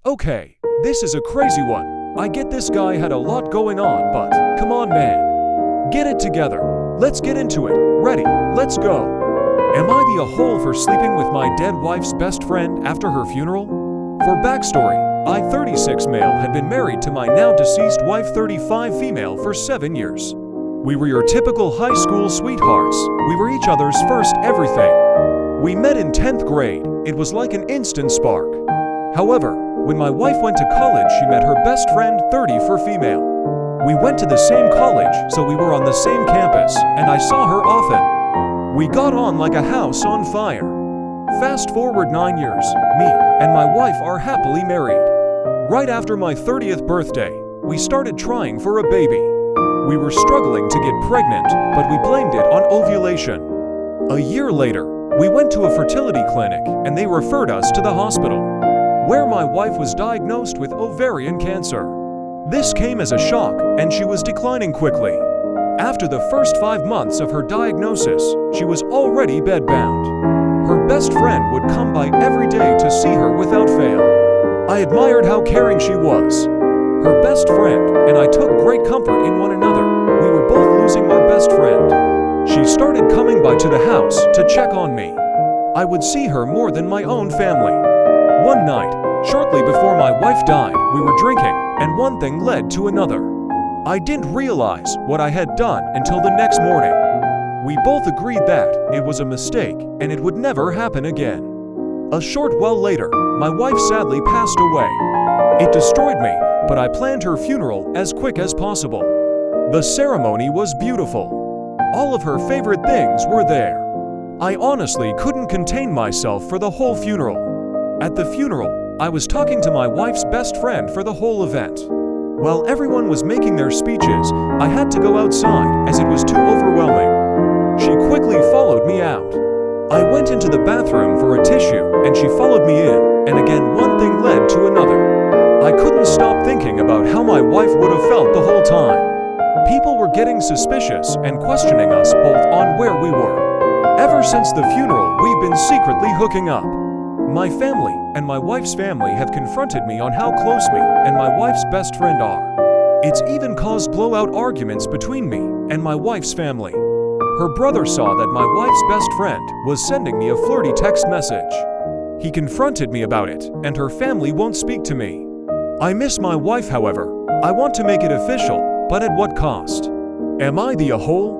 Okay, this is a crazy one. I get this guy had a lot going on, but come on, man. Get it together. Let's get into it. Ready? Let's go. Am I the a-hole for sleeping with my dead wife's best friend after her funeral? For backstory, I, 36 male, had been married to my now deceased wife, 35 female, for 7 years. We were your typical high school sweethearts. We were each other's first everything. We met in 10th grade. It was like an instant spark. However, when my wife went to college, she met her best friend, 30 for female. We went to the same college, so we were on the same campus, and I saw her often. We got on like a house on fire. Fast forward 9 years, me and my wife are happily married. Right after my 30th birthday, we started trying for a baby. We were struggling to get pregnant, but we blamed it on ovulation. A year later, we went to a fertility clinic and they referred us to the hospital, where my wife was diagnosed with ovarian cancer. This came as a shock and she was declining quickly. After the first 5 months of her diagnosis, she was already bedbound. Her best friend would come by every day to see her without fail. I admired how caring she was. Her best friend and I took great comfort in one another. We were both losing our best friend. She started coming by to the house to check on me. I would see her more than my own family. One night, shortly before my wife died, we were drinking, and one thing led to another. I didn't realize what I had done until the next morning. We both agreed that it was a mistake and it would never happen again. A short while later, my wife sadly passed away. It destroyed me, but I planned her funeral as quick as possible. The ceremony was beautiful. All of her favorite things were there. I honestly couldn't contain myself for the whole funeral. At the funeral, I was talking to my wife's best friend for the whole event. While everyone was making their speeches, I had to go outside as it was too overwhelming. She quickly followed me out. I went into the bathroom for a tissue and she followed me in, and again one thing led to another. I couldn't stop thinking about how my wife would have felt the whole time. People were getting suspicious and questioning us both on where we were. Ever since the funeral, we've been secretly hooking up. My family and my wife's family have confronted me on how close me and my wife's best friend are. It's even caused blowout arguments between me and my wife's family. Her brother saw that my wife's best friend was sending me a flirty text message. He confronted me about it, and her family won't speak to me. I miss my wife, however. I want to make it official, but at what cost? Am I the a-hole?